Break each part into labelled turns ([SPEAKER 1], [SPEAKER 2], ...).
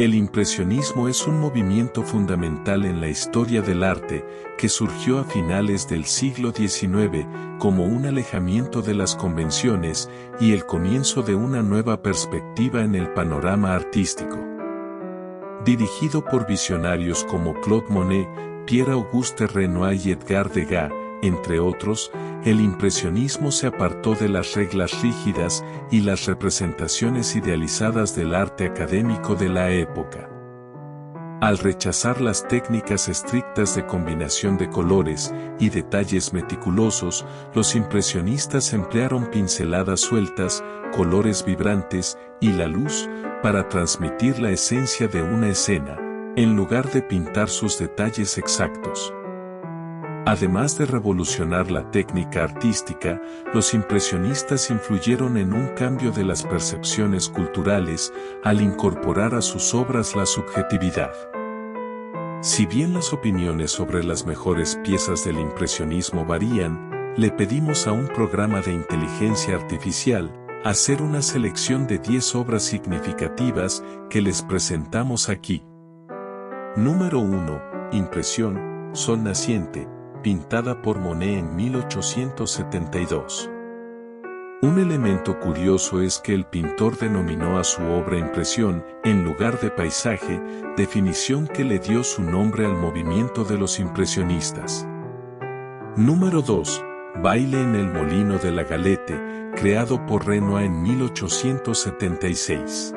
[SPEAKER 1] El impresionismo es un movimiento fundamental en la historia del arte que surgió a finales del siglo XIX como un alejamiento de las convenciones y el comienzo de una nueva perspectiva en el panorama artístico. Dirigido por visionarios como Claude Monet, Pierre-Auguste Renoir y Edgar Degas, entre otros, el impresionismo se apartó de las reglas rígidas y las representaciones idealizadas del arte académico de la época. Al rechazar las técnicas estrictas de combinación de colores y detalles meticulosos, los impresionistas emplearon pinceladas sueltas, colores vibrantes y la luz para transmitir la esencia de una escena, en lugar de pintar sus detalles exactos. Además de revolucionar la técnica artística, los impresionistas influyeron en un cambio de las percepciones culturales al incorporar a sus obras la subjetividad. Si bien las opiniones sobre las mejores piezas del impresionismo varían, le pedimos a un programa de inteligencia artificial hacer una selección de 10 obras significativas que les presentamos aquí. Número 1. Impresión, Sol naciente, pintada por Monet en 1872. Un elemento curioso es que el pintor denominó a su obra impresión en lugar de paisaje, definición que le dio su nombre al movimiento de los impresionistas. Número 2. Baile en el molino de la Galette, creado por Renoir en 1876.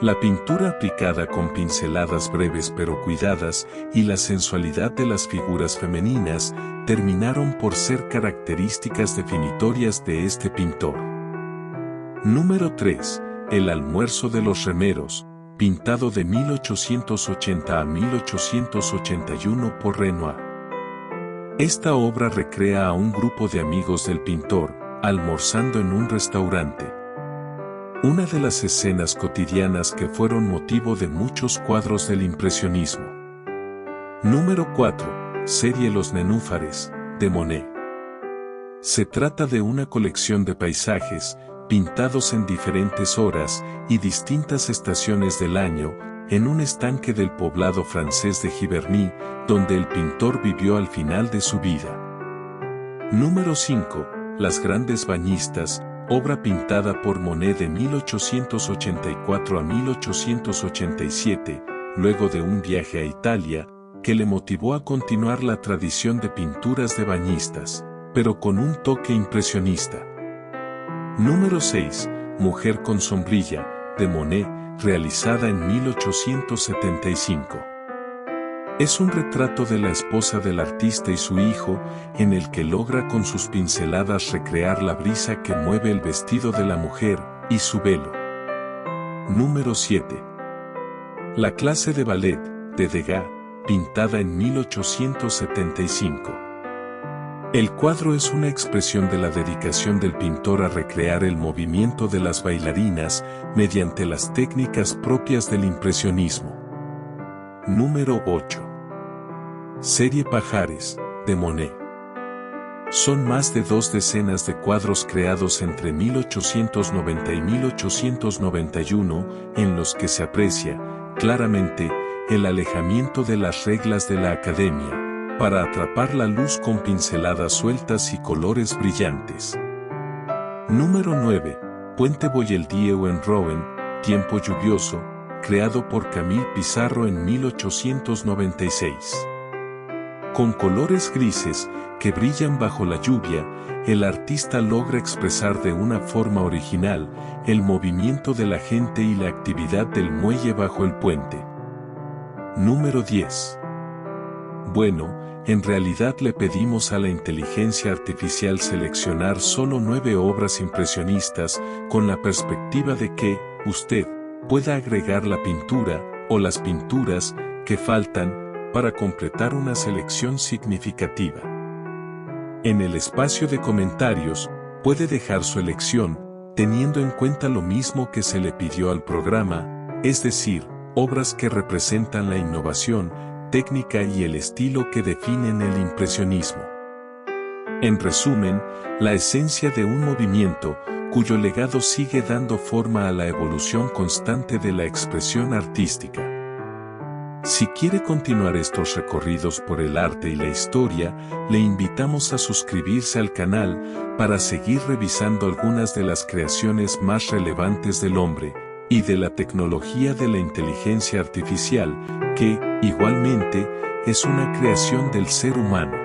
[SPEAKER 1] La pintura aplicada con pinceladas breves pero cuidadas y la sensualidad de las figuras femeninas terminaron por ser características definitorias de este pintor. Número 3. El almuerzo de los remeros, pintado de 1880 a 1881 por Renoir. Esta obra recrea a un grupo de amigos del pintor, almorzando en un restaurante. Una de las escenas cotidianas que fueron motivo de muchos cuadros del impresionismo. Número 4. Serie Los Nenúfares, de Monet. Se trata de una colección de paisajes, pintados en diferentes horas y distintas estaciones del año, en un estanque del poblado francés de Giverny, donde el pintor vivió al final de su vida. Número 5. Las Grandes Bañistas, obra pintada por Monet de 1884 a 1887, luego de un viaje a Italia, que le motivó a continuar la tradición de pinturas de bañistas, pero con un toque impresionista. Número 6. Mujer con sombrilla, de Monet, realizada en 1875. Es un retrato de la esposa del artista y su hijo, en el que logra con sus pinceladas recrear la brisa que mueve el vestido de la mujer y su velo. Número 7. La clase de ballet, de Degas, pintada en 1875. El cuadro es una expresión de la dedicación del pintor a recrear el movimiento de las bailarinas mediante las técnicas propias del impresionismo. Número 8. Serie Pajares, de Monet. Son más de 2 decenas de cuadros creados entre 1890 y 1891 en los que se aprecia, claramente, el alejamiento de las reglas de la academia, para atrapar la luz con pinceladas sueltas y colores brillantes. Número 9. Puente Boieldieu en Rouen, Tiempo lluvioso, creado por Camille Pissarro en 1896. Con colores grises, que brillan bajo la lluvia, el artista logra expresar de una forma original el movimiento de la gente y la actividad del muelle bajo el puente. Número 10. Bueno, en realidad le pedimos a la inteligencia artificial seleccionar solo 9 obras impresionistas con la perspectiva de que, usted, pueda agregar la pintura, o las pinturas, que faltan, para completar una selección significativa. En el espacio de comentarios, puede dejar su elección, teniendo en cuenta lo mismo que se le pidió al programa, es decir, obras que representan la innovación, técnica y el estilo que definen el impresionismo. En resumen, la esencia de un movimiento, cuyo legado sigue dando forma a la evolución constante de la expresión artística. Si quiere continuar estos recorridos por el arte y la historia, le invitamos a suscribirse al canal para seguir revisando algunas de las creaciones más relevantes del hombre y de la tecnología de la inteligencia artificial, que, igualmente, es una creación del ser humano.